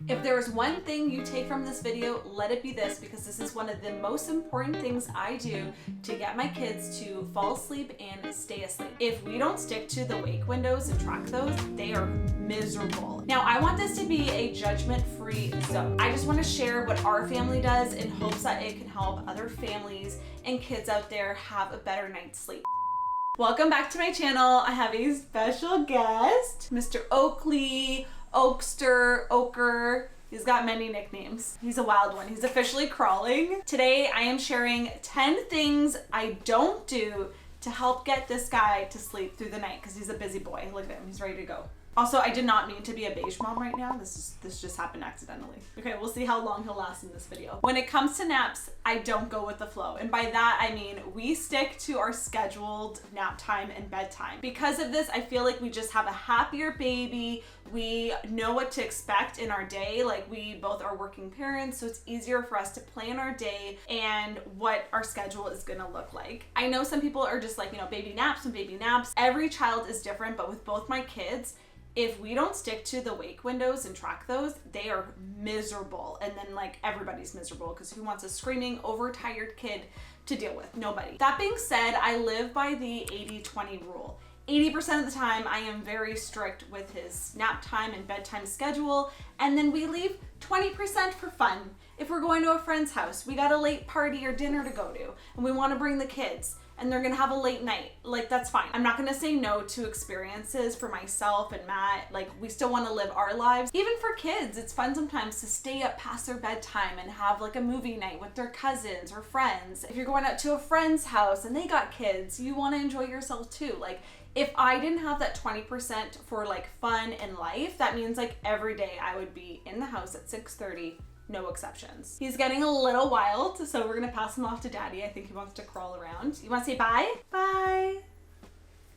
If there's one thing you take from this video, let it be this, because this is one of the most important things I do to get my kids to fall asleep and stay asleep. If we don't stick to the wake windows and track those, they are miserable. Now, I want this to be a judgment-free zone. I just want to share what our family does in hopes that it can help other families and kids out there have a better night's sleep. Welcome back to my channel. I have a special guest, Mr. Oakley, Oakster, Oker. He's got many nicknames. He's a wild one. He's officially crawling. Today, I am sharing 10 things I don't do to help get this guy to sleep through the night, because he's a busy boy. Look at him, he's ready to go. Also, I did not mean to be a beige mom right now. This just happened accidentally. Okay, we'll see how long he'll last in this video. When it comes to naps, I don't go with the flow. And by that, I mean, we stick to our scheduled nap time and bedtime. Because of this, I feel like we just have a happier baby. We know what to expect in our day. Like, we both are working parents, so it's easier for us to plan our day and what our schedule is gonna look like. I know some people are just like, you know, baby naps and baby naps. Every child is different, but with both my kids, if we don't stick to the wake windows and track those, they are miserable. And then like everybody's miserable, because who wants a screaming, overtired kid to deal with? Nobody. That being said, I live by the 80-20 rule. 80% of the time, I am very strict with his nap time and bedtime schedule, and then we leave 20% for fun. If we're going to a friend's house, we got a late party or dinner to go to, and we want to bring the kids, and they're gonna have a late night, like, that's fine. I'm not gonna say no to experiences for myself and Matt. Like, we still wanna live our lives. Even for kids, it's fun sometimes to stay up past their bedtime and have like a movie night with their cousins or friends. If you're going out to a friend's house and they got kids, you wanna enjoy yourself too. Like, if I didn't have that 20% for like fun and life, that means like every day I would be in the house at 6:30, no exceptions. He's getting a little wild, so we're gonna pass him off to Daddy. I think he wants to crawl around. You wanna say bye? Bye.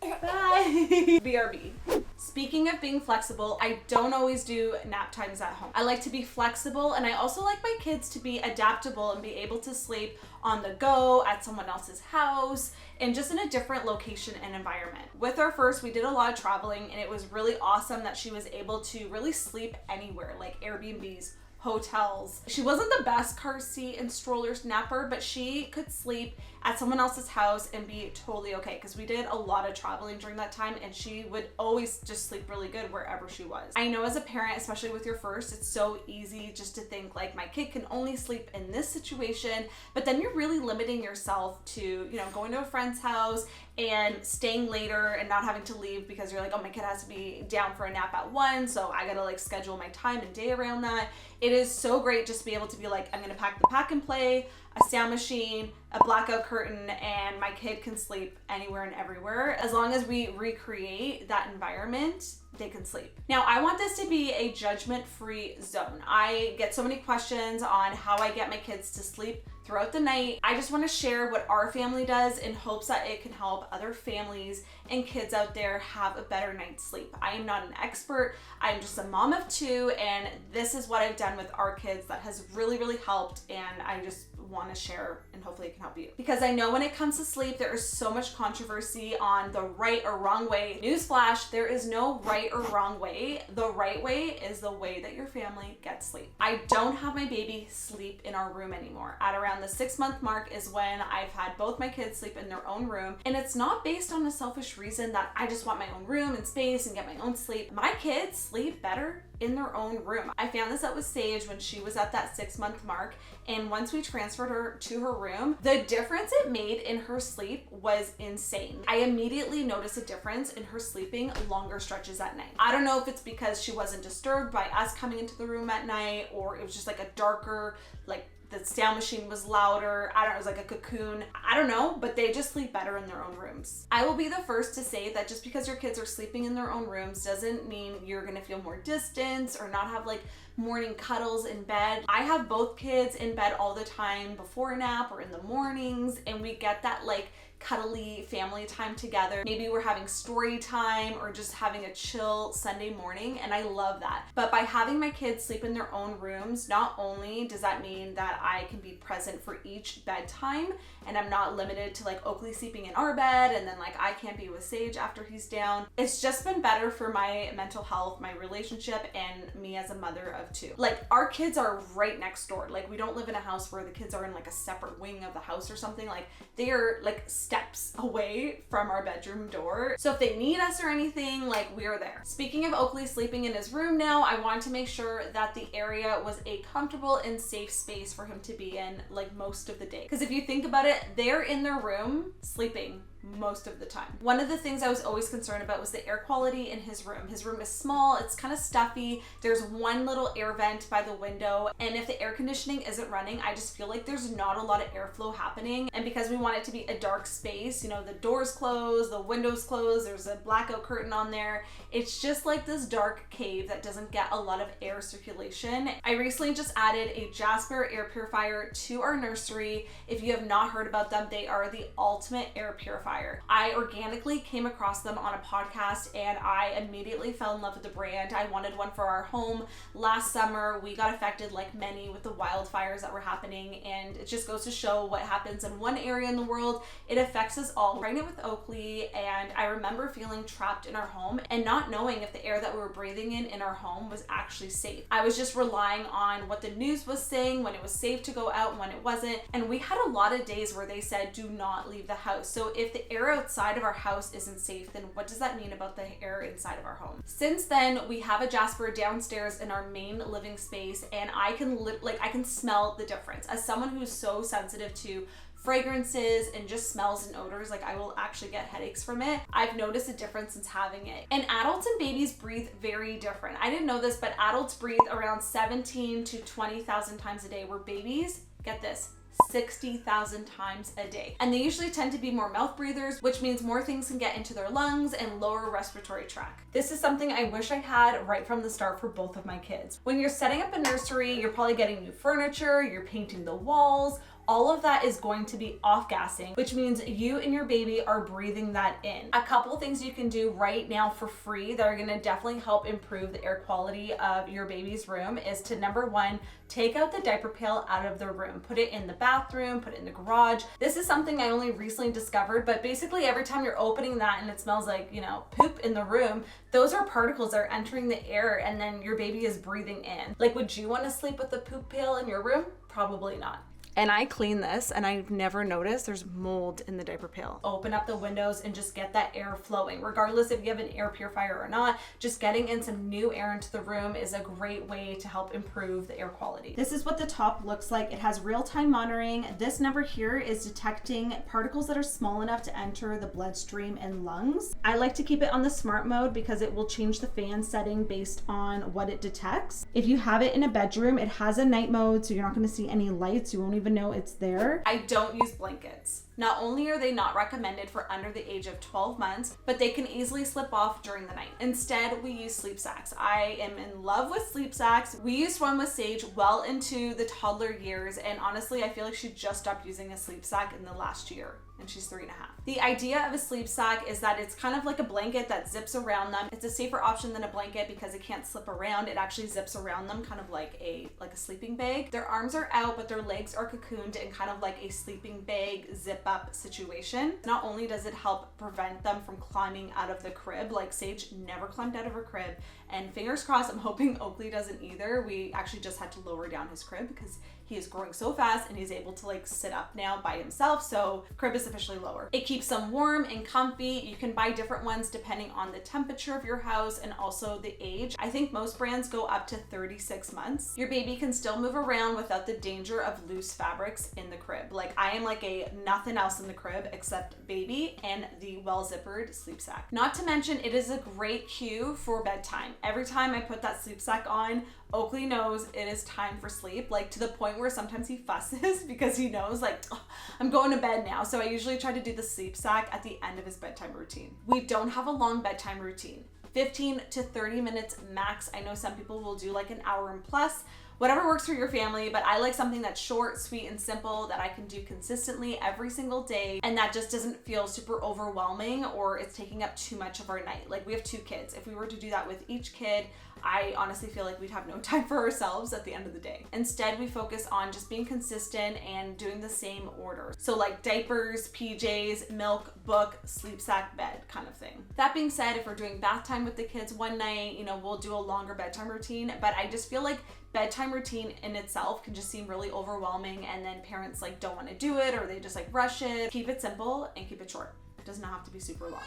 Bye. BRB. Speaking of being flexible, I don't always do nap times at home. I like to be flexible, and I also like my kids to be adaptable and be able to sleep on the go, at someone else's house, and just in a different location and environment. With our first, we did a lot of traveling, and it was really awesome that she was able to really sleep anywhere, like Airbnbs, hotels. She wasn't the best car seat and stroller napper, but she could sleep at someone else's house and be totally okay, because we did a lot of traveling during that time, and she would always just sleep really good wherever she was. I know as a parent, especially with your first, it's so easy just to think like, my kid can only sleep in this situation, but then you're really limiting yourself to, you know, going to a friend's house and staying later and not having to leave because you're like, oh, my kid has to be down for a nap at 1, so I gotta like schedule my time and day around that. It is so great just to be able to be like, I'm gonna pack the pack and play, a sound machine, a blackout curtain, and my kid can sleep anywhere and everywhere. As long as we recreate that environment, they can sleep. Now, I want this to be a judgment-free zone. I get so many questions on how I get my kids to sleep throughout the night. I just want to share what our family does in hopes that it can help other families and kids out there have a better night's sleep. I am not an expert. I'm just a mom of 2, and this is what I've done with our kids that has really, really helped, and I just want to share, and hopefully it can help you. Because I know when it comes to sleep, there is so much controversy on the right or wrong way. Newsflash, there is no right or wrong way. The right way is the way that your family gets sleep. I don't have my baby sleep in our room anymore. At around the 6-month mark is when I've had both my kids sleep in their own room, and it's not based on a selfish reason that I just want my own room and space and get my own sleep. My kids sleep better in their own room. I found this out with Sage when she was at that 6-month mark, and once we transferred her to her room, the difference it made in her sleep was insane. I immediately noticed a difference in her sleeping longer stretches at night. I don't know if it's because she wasn't disturbed by us coming into the room at night, or it was just like a darker, like the sound machine was louder. I don't know, it was like a cocoon. I don't know, but they just sleep better in their own rooms. I will be the first to say that just because your kids are sleeping in their own rooms doesn't mean you're gonna feel more distance or not have like morning cuddles in bed. I have both kids in bed all the time before nap or in the mornings, and we get that like cuddly family time together. Maybe we're having story time or just having a chill Sunday morning, and I love that. But by having my kids sleep in their own rooms, not only does that mean that I can be present for each bedtime and I'm not limited to like Oakley sleeping in our bed and then like I can't be with Sage after he's down. It's just been better for my mental health, my relationship, and me as a mother of two. Like our kids are right next door. Like we don't live in a house where the kids are in like a separate wing of the house or something. Like they are like steps away from our bedroom door. So if they need us or anything, like we're there. Speaking of Oakley sleeping in his room now, I wanted to make sure that the area was a comfortable and safe space for him to be in like most of the day. Because if you think about it, they're in their room sleeping most of the time. One of the things I was always concerned about was the air quality in his room. His room is small, it's kind of stuffy. There's one little air vent by the window, and if the air conditioning isn't running, I just feel like there's not a lot of airflow happening. And because we want it to be a dark space, you know, the doors closed, the windows closed, there's a blackout curtain on there. It's just like this dark cave that doesn't get a lot of air circulation. I recently just added a Jasper air purifier to our nursery. If you have not heard about them, they are the ultimate air purifier. I organically came across them on a podcast and I immediately fell in love with the brand. I wanted one for our home. Last summer, we got affected like many with the wildfires that were happening, and it just goes to show what happens in one area in the world, it affects us all. Pregnant with Oakley, and I remember feeling trapped in our home and not knowing if the air that we were breathing in our home was actually safe. I was just relying on what the news was saying, when it was safe to go out and when it wasn't. And we had a lot of days where they said, do not leave the house. So if the air outside of our house isn't safe, then what does that mean about the air inside of our home? Since then, we have a Jasper downstairs in our main living space, and I can smell the difference. As someone who's so sensitive to fragrances and just smells and odors, like I will actually get headaches from it. I've noticed a difference since having it. And adults and babies breathe very different. I didn't know this, but adults breathe around 17 to 20,000 times a day, where babies, get this, 60,000 times a day. And they usually tend to be more mouth breathers, which means more things can get into their lungs and lower respiratory tract. This is something I wish I had right from the start for both of my kids. When you're setting up a nursery, you're probably getting new furniture, you're painting the walls, all of that is going to be off-gassing, which means you and your baby are breathing that in. A couple things you can do right now for free that are gonna definitely help improve the air quality of your baby's room is to, number one, take out the diaper pail out of the room. Put it in the bathroom, put it in the garage. This is something I only recently discovered, but basically every time you're opening that and it smells like, you know, poop in the room, those are particles that are entering the air and then your baby is breathing in. Like, would you wanna sleep with a poop pail in your room? Probably not. And I clean this and I've never noticed there's mold in the diaper pail. Open up the windows and just get that air flowing. Regardless if you have an air purifier or not, just getting in some new air into the room is a great way to help improve the air quality. This is what the top looks like. It has real-time monitoring. This number here is detecting particles that are small enough to enter the bloodstream and lungs. I like to keep it on the smart mode because it will change the fan setting based on what it detects. If you have it in a bedroom, it has a night mode, so you're not going to see any lights. You won't even know it's there. I don't use blankets. Not only are they not recommended for under the age of 12 months, but they can easily slip off during the night. Instead, we use sleep sacks. I am in love with sleep sacks. We used one with Sage well into the toddler years, and honestly, I feel like she just stopped using a sleep sack in the last year, and she's 3.5. The idea of a sleep sack is that it's kind of like a blanket that zips around them. It's a safer option than a blanket because it can't slip around. It actually zips around them kind of like a sleeping bag. Their arms are out, but their legs are cocooned in kind of like a sleeping bag zip up situation. Not only does it help prevent them from climbing out of the crib, like Sage never climbed out of her crib, and fingers crossed, I'm hoping Oakley doesn't either. We actually just had to lower down his crib because he is growing so fast and he's able to like sit up now by himself, so crib is officially lower. It keeps them warm and comfy. You can buy different ones depending on the temperature of your house and also the age. I think most brands go up to 36 months. Your baby can still move around without the danger of loose fabrics in the crib. Like I am like a nothing else in the crib except baby and the well zippered sleep sack. Not to mention it is a great cue for bedtime. Every time I put that sleep sack on, Oakley knows it is time for sleep, like to the point where sometimes he fusses because he knows like, oh, I'm going to bed now. So I usually try to do the sleep sack at the end of his bedtime routine. We don't have a long bedtime routine. 15 to 30 minutes max. I know some people will do like an hour and plus. Whatever works for your family, but I like something that's short, sweet, and simple that I can do consistently every single day, and that just doesn't feel super overwhelming or it's taking up too much of our night. Like, we have 2 kids. If we were to do that with each kid, I honestly feel like we'd have no time for ourselves at the end of the day. Instead, we focus on just being consistent and doing the same order. So like diapers, PJs, milk, book, sleep sack, bed kind of thing. That being said, if we're doing bath time with the kids one night, we'll do a longer bedtime routine, but I just feel like bedtime routine in itself can just seem really overwhelming, and then parents like don't want to do it or they just like rush it. Keep it simple and keep it short. It does not have to be super long.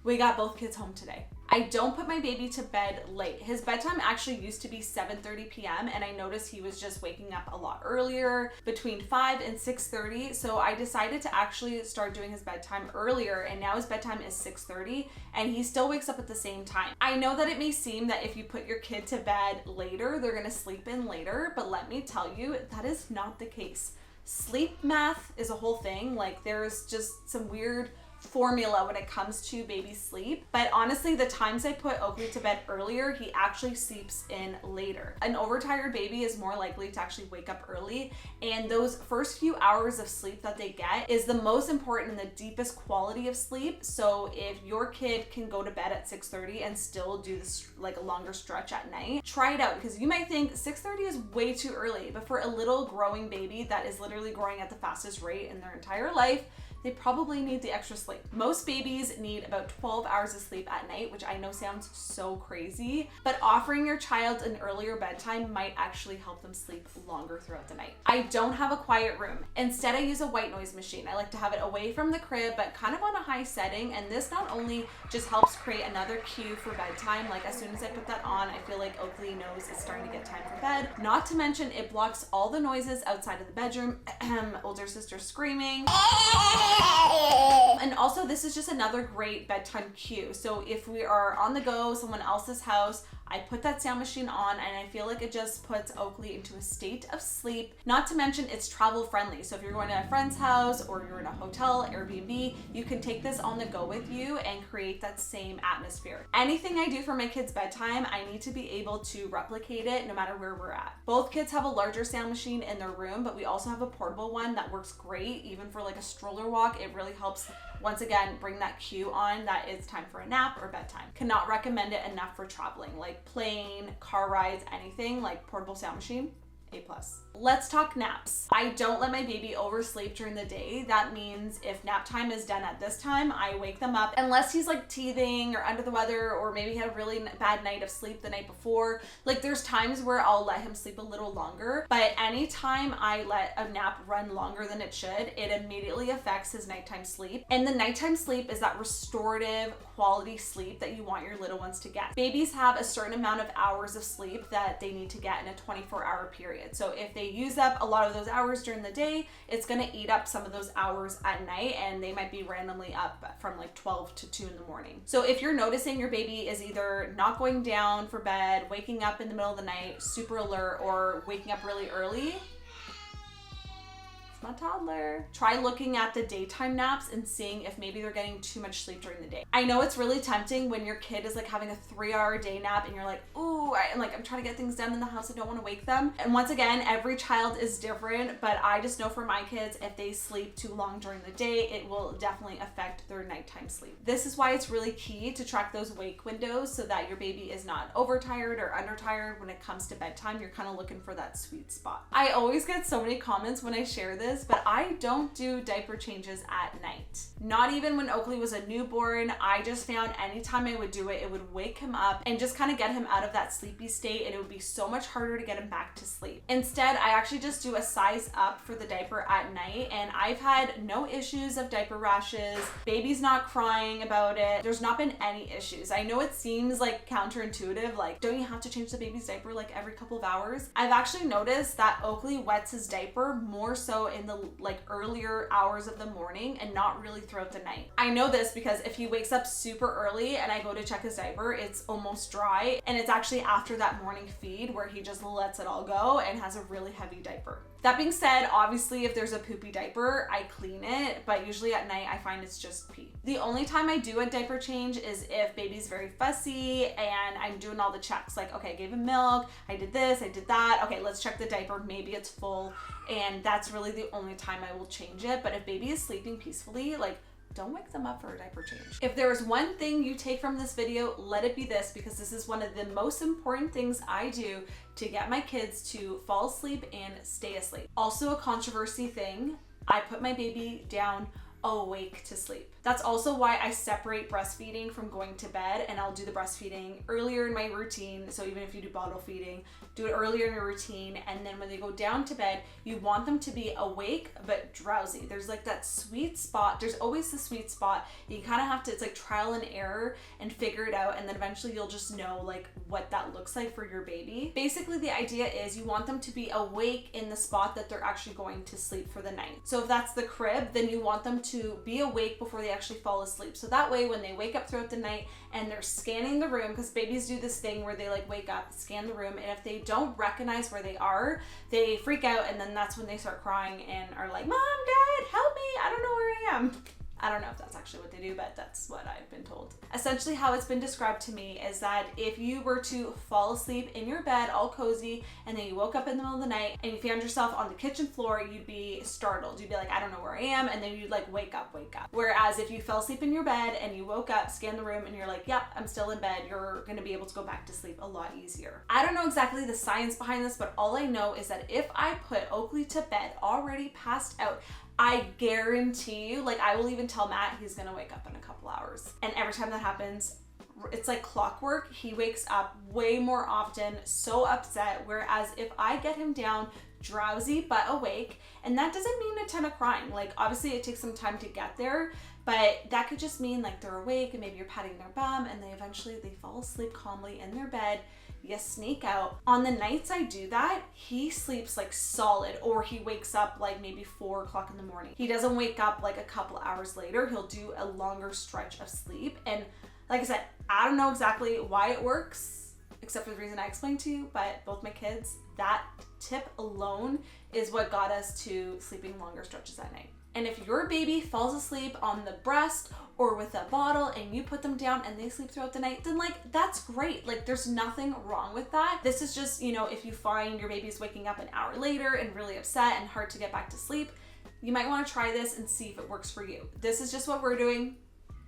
We got both kids home today. I don't put my baby to bed late. His bedtime actually used to be 7:30 p.m. and I noticed he was just waking up a lot earlier, between 5 and 6:30. So I decided to actually start doing his bedtime earlier, and now his bedtime is 6:30 and he still wakes up at the same time. I know that it may seem that if you put your kid to bed later, they're gonna sleep in later, but let me tell you, that is not the case. Sleep math is a whole thing. Like, there's just some weird formula when it comes to baby sleep, but honestly, the times I put Oakley to bed earlier, he actually sleeps in later. An overtired baby is more likely to actually wake up early, and those first few hours of sleep that they get is the most important and the deepest quality of sleep. So if your kid can go to bed at 6:30 and still do this like a longer stretch at night, try it out, because you might think 6:30 is way too early, but for a little growing baby that is literally growing at the fastest rate in their entire life, they probably need the extra sleep. Most babies need about 12 hours of sleep at night, which I know sounds so crazy, but offering your child an earlier bedtime might actually help them sleep longer throughout the night. I don't have a quiet room. Instead, I use a white noise machine. I like to have it away from the crib, but kind of on a high setting, and this not only just helps create another cue for bedtime, like as soon as I put that on, I feel like Oakley knows it's starting to get time for bed. Not to mention, it blocks all the noises outside of the bedroom, older sister screaming. And also, this is just another great bedtime cue. So if we are on the go, someone else's house, I put that sound machine on, and I feel like it just puts Oakley into a state of sleep. Not to mention, it's travel friendly. So if you're going to a friend's house or you're in a hotel, Airbnb, you can take this on the go with you and create that same atmosphere. Anything I do for my kids' bedtime, I need to be able to replicate it no matter where we're at. Both kids have a larger sound machine in their room, but we also have a portable one that works great even for like a stroller walk. It really helps, once again, bring that cue on that it's time for a nap or bedtime. Cannot recommend it enough for traveling, like plane, car rides, anything. Like portable sound machine, A+. Let's talk naps. I don't let my baby oversleep during the day. That means if nap time is done at this time, I wake them up, unless he's like teething or under the weather, or maybe he had a really bad night of sleep the night before. Like, there's times where I'll let him sleep a little longer, but anytime I let a nap run longer than it should, it immediately affects his nighttime sleep. And the nighttime sleep is that restorative quality sleep that you want your little ones to get. Babies have a certain amount of hours of sleep that they need to get in a 24-hour period. So if they use up a lot of those hours during the day, it's going to eat up some of those hours at night, and they might be randomly up from like 12 to 2 in the morning. So if you're noticing your baby is either not going down for bed, waking up in the middle of the night, super alert, or waking up really early, my toddler. Try looking at the daytime naps and seeing if maybe they're getting too much sleep during the day. I know it's really tempting when your kid is like having a 3-hour day nap and you're like, ooh, I'm trying to get things done in the house. I don't want to wake them. And once again, every child is different, but I just know for my kids, if they sleep too long during the day, it will definitely affect their nighttime sleep. This is why it's really key to track those wake windows so that your baby is not overtired or undertired when it comes to bedtime. You're kind of looking for that sweet spot. I always get so many comments when I share this, but I don't do diaper changes at night. Not even when Oakley was a newborn. I just found anytime I would do it, it would wake him up and just kind of get him out of that sleepy state, and it would be so much harder to get him back to sleep. Instead, I actually just do a size up for the diaper at night, and I've had no issues of diaper rashes. Baby's not crying about it. There's not been any issues. I know it seems like counterintuitive, like, don't you have to change the baby's diaper like every couple of hours? I've actually noticed that Oakley wets his diaper more so in the like earlier hours of the morning and not really throughout the night. I know this because if he wakes up super early and I go to check his diaper, it's almost dry, and it's actually after that morning feed where he just lets it all go and has a really heavy diaper. That being said, obviously if there's a poopy diaper, I clean it, but usually at night I find it's just pee. The only time I do a diaper change is if baby's very fussy and I'm doing all the checks, like, okay, I gave him milk, I did this, I did that, okay, let's check the diaper, maybe it's full, and that's really the only time I will change it. But if baby is sleeping peacefully, like, don't wake them up for a diaper change. If there's one thing you take from this video, let it be this, because this is one of the most important things I do to get my kids to fall asleep and stay asleep. Also a controversy thing, I put my baby down awake to sleep. That's also why I separate breastfeeding from going to bed, and I'll do the breastfeeding earlier in my routine. So even if you do bottle feeding, do it earlier in your routine, and then when they go down to bed, you want them to be awake but drowsy. There's like that sweet spot. There's always the sweet spot. You kind of have to, it's like trial and error and figure it out, and then eventually you'll just know like what that looks like for your baby. Basically the idea is you want them to be awake in the spot that they're actually going to sleep for the night. So if that's the crib, then you want them to be awake before they actually fall asleep. So that way when they wake up throughout the night and they're scanning the room, because babies do this thing where they like wake up, scan the room, and if they don't recognize where they are, they freak out, and then that's when they start crying and are like, Mom, Dad, help me, I don't know where I am. I don't know if that's actually what they do, but that's what I've been told. Essentially how it's been described to me is that if you were to fall asleep in your bed all cozy, and then you woke up in the middle of the night and you found yourself on the kitchen floor, you'd be startled. You'd be like, I don't know where I am, and then you'd like wake up. Whereas if you fell asleep in your bed and you woke up, scanned the room, and you're like, yep, I'm still in bed, you're gonna be able to go back to sleep a lot easier. I don't know exactly the science behind this, but all I know is that if I put Oakley to bed already passed out, I guarantee you, like I will even tell Matt he's gonna wake up in a couple hours. And every time that happens, it's like clockwork. He wakes up way more often, so upset. Whereas if I get him down drowsy but awake, and that doesn't mean a ton of crying. Like obviously it takes some time to get there, but that could just mean like they're awake and maybe you're patting their bum and they fall asleep calmly in their bed. You sneak out. On the nights I do that, he sleeps like solid, or he wakes up like maybe 4 o'clock in the morning. He doesn't wake up like a couple hours later. He'll do a longer stretch of sleep. And like I said, I don't know exactly why it works, except for the reason I explained to you, but both my kids, that tip alone is what got us to sleeping longer stretches at night. And if your baby falls asleep on the breast or with a bottle and you put them down and they sleep throughout the night, then like that's great. Like there's nothing wrong with that. This is just, you know, if you find your baby's waking up an hour later and really upset and hard to get back to sleep, you might want to try this and see if it works for you. This is just what we're doing.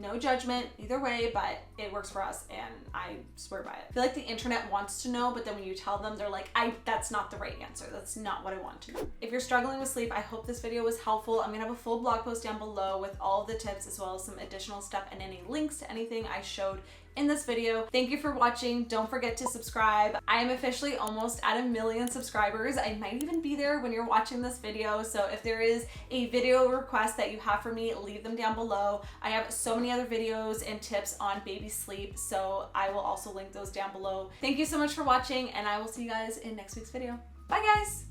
No judgment either way, but it works for us and I swear by it. I feel like the internet wants to know, but then when you tell them, they're like, that's not the right answer. That's not what I want to know. If you're struggling with sleep, I hope this video was helpful. I'm gonna have a full blog post down below with all of the tips as well as some additional stuff and any links to anything I showed in this video. Thank you for watching. Don't forget to subscribe. I am officially almost at 1 million subscribers. I might even be there when you're watching this video. So if there is a video request that you have for me, leave them down below. I have so many other videos and tips on baby sleep, so I will also link those down below. Thank you so much for watching, and I will see you guys in next week's video. Bye guys.